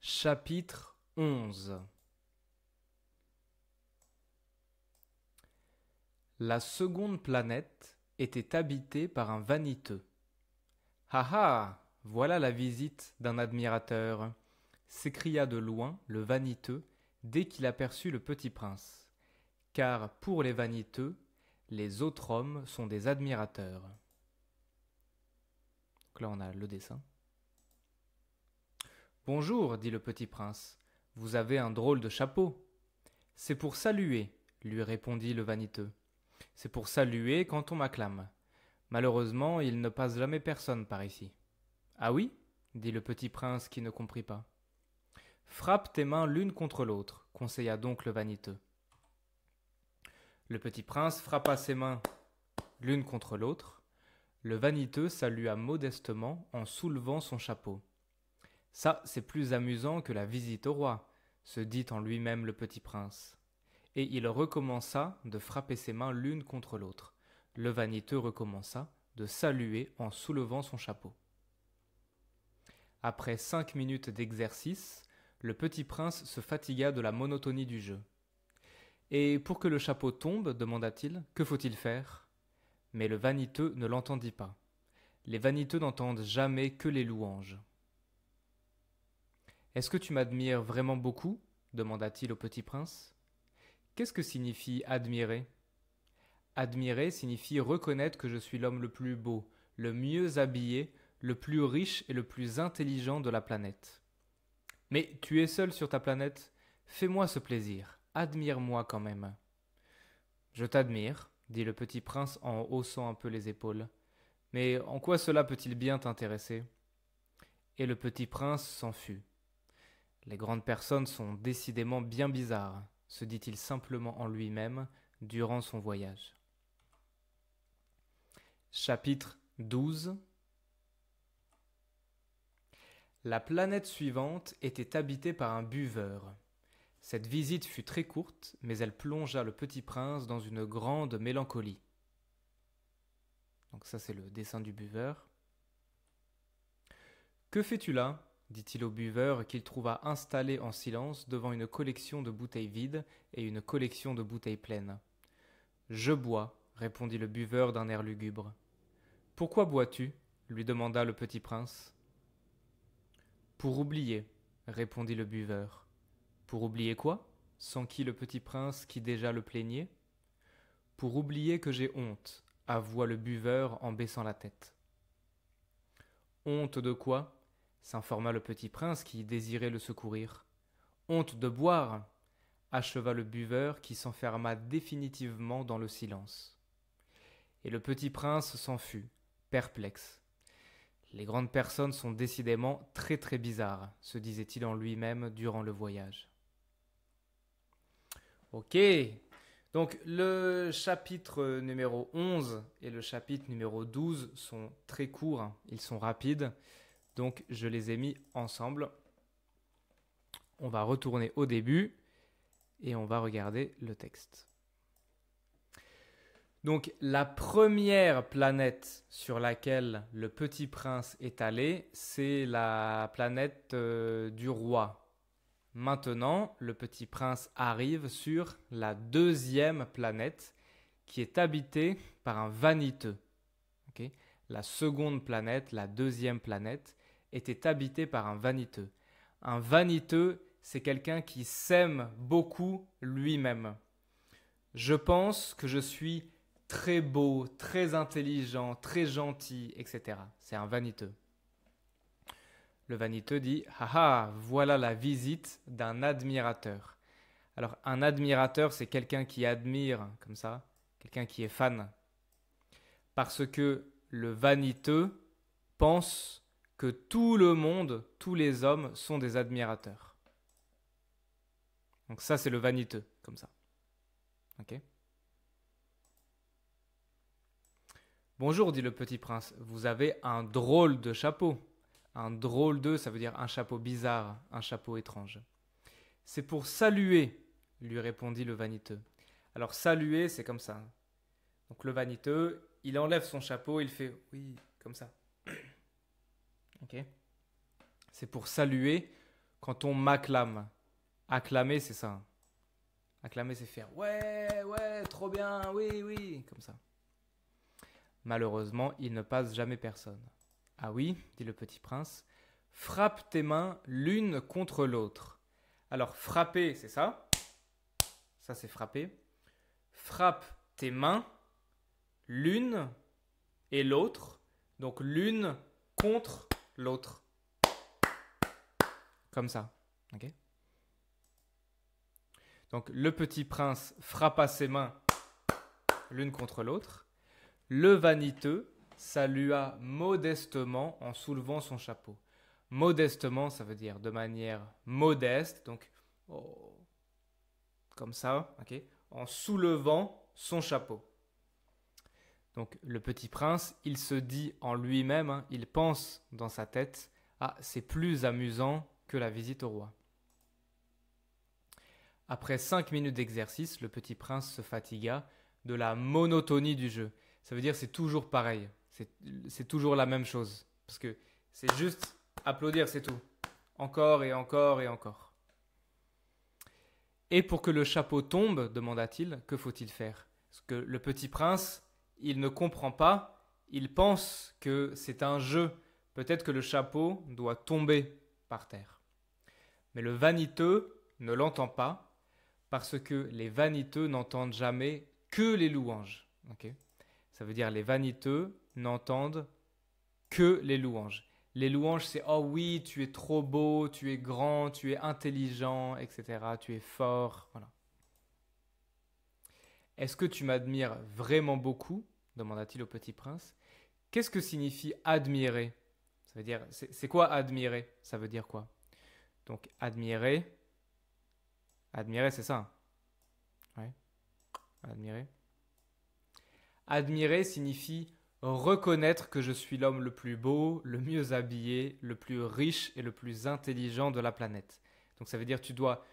Chapitre 11. La seconde planète était habitée par un vaniteux. Ah ah, voilà la visite d'un admirateur, s'écria de loin le vaniteux dès qu'il aperçut le petit prince. Car pour les vaniteux, les autres hommes sont des admirateurs. Donc là on a le dessin. Bonjour, dit le petit prince, vous avez un drôle de chapeau. C'est pour saluer, lui répondit le vaniteux. C'est pour saluer quand on m'acclame. Malheureusement, il ne passe jamais personne par ici. Ah oui? Dit le petit prince qui ne comprit pas. Frappe tes mains l'une contre l'autre, conseilla donc le vaniteux. Le petit prince frappa ses mains l'une contre l'autre. Le vaniteux salua modestement en soulevant son chapeau. Ça, c'est plus amusant que la visite au roi, se dit en lui-même le petit prince. Et il recommença de frapper ses mains l'une contre l'autre. Le vaniteux recommença de saluer en soulevant son chapeau. Après 5 minutes d'exercice, le petit prince se fatigua de la monotonie du jeu. Et pour que le chapeau tombe, demanda-t-il, que faut-il faire? Mais le vaniteux ne l'entendit pas. Les vaniteux n'entendent jamais que les louanges. Est-ce que tu m'admires vraiment beaucoup? Demanda-t-il au petit prince. Qu'est-ce que signifie admirer? Admirer signifie reconnaître que je suis l'homme le plus beau, le mieux habillé, le plus riche et le plus intelligent de la planète. Mais tu es seul sur ta planète? Fais-moi ce plaisir, admire-moi quand même. Je t'admire, dit le petit prince en haussant un peu les épaules. Mais en quoi cela peut-il bien t'intéresser? Et le petit prince s'en fut. Les grandes personnes sont décidément bien bizarres, se dit-il simplement en lui-même durant son voyage. Chapitre 12. La planète suivante était habitée par un buveur. Cette visite fut très courte, mais elle plongea le petit prince dans une grande mélancolie. Donc ça c'est le dessin du buveur. Que fais-tu là? Dit-il au buveur qu'il trouva installé en silence devant une collection de bouteilles vides et une collection de bouteilles pleines. Je bois, répondit le buveur d'un air lugubre. Pourquoi bois-tu? Lui demanda le petit prince. Pour oublier, répondit le buveur. Pour oublier quoi? S'enquit le petit prince qui déjà le plaignait. Pour oublier que j'ai honte, avoua le buveur en baissant la tête. Honte de quoi? S'informa le petit prince qui désirait le secourir. Honte de boire, acheva le buveur qui s'enferma définitivement dans le silence. Et le petit prince s'en fut, perplexe. Les grandes personnes sont décidément très très bizarres, se disait-il en lui-même durant le voyage. Ok, donc le chapitre numéro 11 et le chapitre numéro 12 sont très courts, hein, ils sont rapides, donc je les ai mis ensemble. On va retourner au début et on va regarder le texte. Donc la première planète sur laquelle le petit prince est allé, c'est la planète du roi. Maintenant, le petit prince arrive sur la deuxième planète qui est habitée par un vaniteux. Okay? La seconde planète, la deuxième planète, était habitée par un vaniteux. Un vaniteux, c'est quelqu'un qui s'aime beaucoup lui-même. Je pense que je suis très beau, très intelligent, très gentil, etc. C'est un vaniteux. Le vaniteux dit « Ah ah, voilà la visite d'un admirateur ». Alors un admirateur, c'est quelqu'un qui admire, comme ça, quelqu'un qui est fan. Parce que le vaniteux pense que tout le monde, tous les hommes sont des admirateurs. Donc ça, c'est le vaniteux, comme ça. Ok ? Bonjour, dit le petit prince, vous avez un drôle de chapeau. Un drôle de, ça veut dire un chapeau bizarre, un chapeau étrange. C'est pour saluer, lui répondit le vaniteux. Alors saluer, c'est comme ça. Donc le vaniteux, il enlève son chapeau, il fait oui, comme ça. Ok. C'est pour saluer quand on m'acclame. Acclamer, c'est ça. Acclamer, c'est faire ouais, ouais, trop bien, oui, oui, comme ça. Malheureusement, il ne passe jamais personne. Ah oui, dit le petit prince, frappe tes mains l'une contre l'autre. Alors, frapper, c'est ça. Ça, c'est frapper. Frappe tes mains l'une et l'autre. Donc, l'une contre l'autre. Comme ça. Ok ? Donc, le petit prince frappa ses mains l'une contre l'autre. Le vaniteux salua modestement en soulevant son chapeau. Modestement, ça veut dire de manière modeste, donc comme ça, ok, en soulevant son chapeau. Donc le petit prince, il se dit en lui-même, hein, il pense dans sa tête, ah, c'est plus amusant que la visite au roi. Après 5 minutes d'exercice, le petit prince se fatigua de la monotonie du jeu. Ça veut dire c'est toujours pareil, c'est toujours la même chose. Parce que c'est juste applaudir, c'est tout. Encore et encore et encore. Et pour que le chapeau tombe, demanda-t-il, que faut-il faire? Parce que le petit prince, il ne comprend pas, il pense que c'est un jeu. Peut-être que le chapeau doit tomber par terre. Mais le vaniteux ne l'entend pas, parce que les vaniteux n'entendent jamais que les louanges. Okay? Ça veut dire les vaniteux n'entendent que les louanges. Les louanges, c'est « Oh oui, tu es trop beau, tu es grand, tu es intelligent, etc. Tu es fort. » Voilà. « Est-ce que tu m'admires vraiment beaucoup ?» demanda-t-il au petit prince. « Qu'est-ce que signifie admirer ?» Ça veut dire, c'est quoi admirer? Ça veut dire quoi? Donc admirer, c'est ça. Ouais. Admirer. Admirer signifie reconnaître que je suis l'homme le plus beau, le mieux habillé, le plus riche et le plus intelligent de la planète. Donc ça veut dire tu dois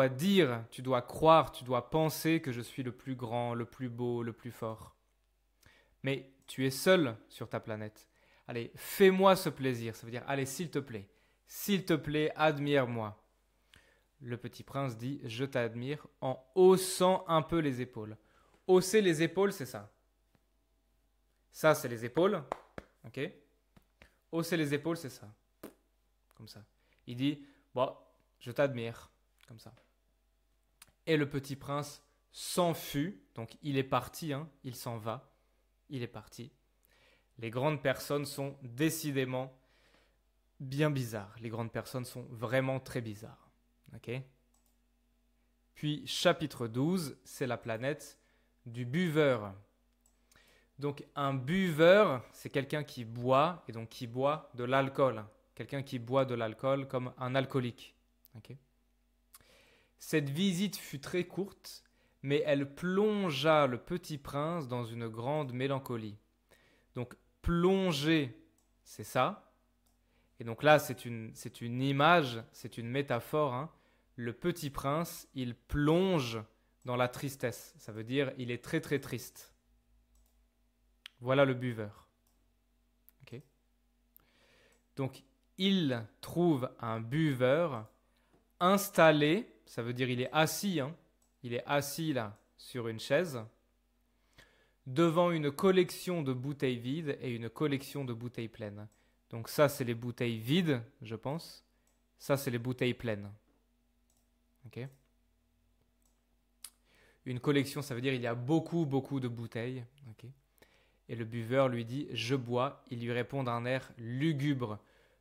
dire, tu dois croire, tu dois penser que je suis le plus grand, le plus beau, le plus fort. Mais tu es seul sur ta planète. Allez, fais-moi ce plaisir. Ça veut dire, allez, s'il te plaît, admire-moi. Le petit prince dit, je t'admire en haussant un peu les épaules. Hausser les épaules, c'est ça. Ça, c'est les épaules. Ok. Hausser les épaules, c'est ça. Comme ça. Il dit, bon, je t'admire. Comme ça. Et le petit prince s'enfuit. Donc, il est parti. Hein, il s'en va. Il est parti. Les grandes personnes sont décidément bien bizarres. Les grandes personnes sont vraiment très bizarres. Ok. Puis, chapitre 12, c'est la planète du buveur. Donc un buveur, c'est quelqu'un qui boit, et donc qui boit de l'alcool. Quelqu'un qui boit de l'alcool comme un alcoolique. Okay. Cette visite fut très courte, mais elle plongea le petit prince dans une grande mélancolie. Donc plonger, c'est ça. Et donc là, c'est une image, c'est une métaphore. Hein. Le petit prince, il plonge dans la tristesse. Ça veut dire il est très très triste. Voilà le buveur. Okay. Donc, il trouve un buveur installé, ça veut dire il est assis, hein, il est assis là sur une chaise, devant une collection de bouteilles vides et une collection de bouteilles pleines. Donc ça, c'est les bouteilles vides, je pense. Ça, c'est les bouteilles pleines. Okay. Une collection, ça veut dire il y a beaucoup, beaucoup de bouteilles. Okay. Et le buveur lui dit « Je bois ». Il lui répond d'un air lugubre.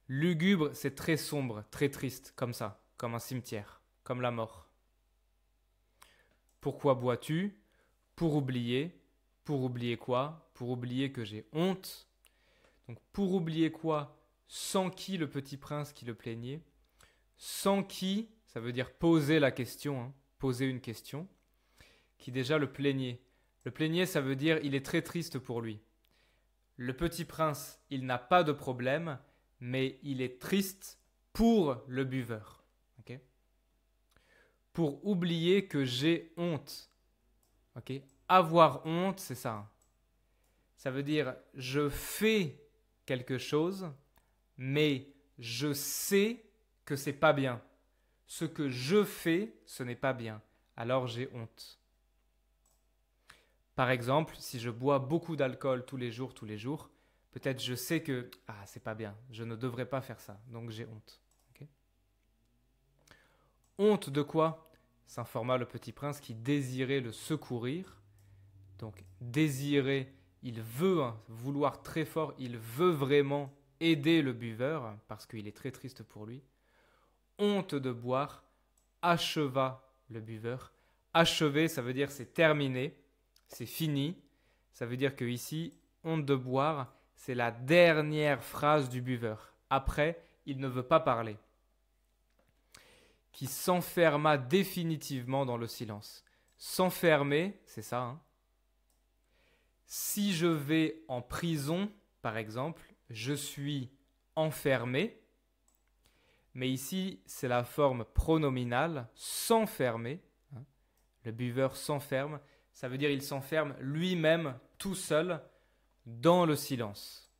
Lugubre, c'est très sombre, très triste, comme ça, comme un cimetière, comme la mort. Pourquoi bois-tu? Pour oublier. Pour oublier quoi? Pour oublier que j'ai honte. Donc pour oublier quoi? Sans qui le petit prince qui le plaignait? Sans qui, ça veut dire poser la question, hein, poser une question, qui déjà le plaignait. Le plaignait, ça veut dire il est très triste pour lui. Le petit prince, il n'a pas de problème, mais il est triste pour le buveur. Okay. Pour oublier que j'ai honte. Okay. Avoir honte, c'est ça. Ça veut dire je fais quelque chose, mais je sais que c'est pas bien. Ce que je fais, ce n'est pas bien. Alors j'ai honte. Par exemple, si je bois beaucoup d'alcool tous les jours, peut-être je sais que c'est pas bien, je ne devrais pas faire ça, donc j'ai honte. Okay. Honte de quoi? S'informa le petit prince qui désirait le secourir. Donc désirer, il veut, vouloir très fort, il veut vraiment aider le buveur parce qu'il est très triste pour lui. Honte de boire, acheva le buveur. Achever, ça veut dire c'est terminé, c'est fini. Ça veut dire que ici, honte de boire, c'est la dernière phrase du buveur. Après, il ne veut pas parler. Qui s'enferma définitivement dans le silence. S'enfermer, c'est ça. Si je vais en prison, par exemple, je suis enfermé. Mais ici, c'est la forme pronominale, s'enfermer. Le buveur s'enferme. Ça veut dire il s'enferme lui-même, tout seul, dans le silence.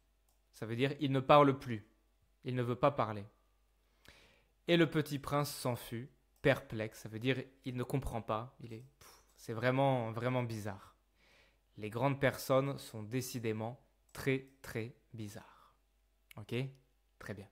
Ça veut dire il ne parle plus. Il ne veut pas parler. Et le petit prince s'en fut, perplexe. Ça veut dire il ne comprend pas. C'est vraiment, vraiment bizarre. Les grandes personnes sont décidément très, très bizarres. Ok? Très bien.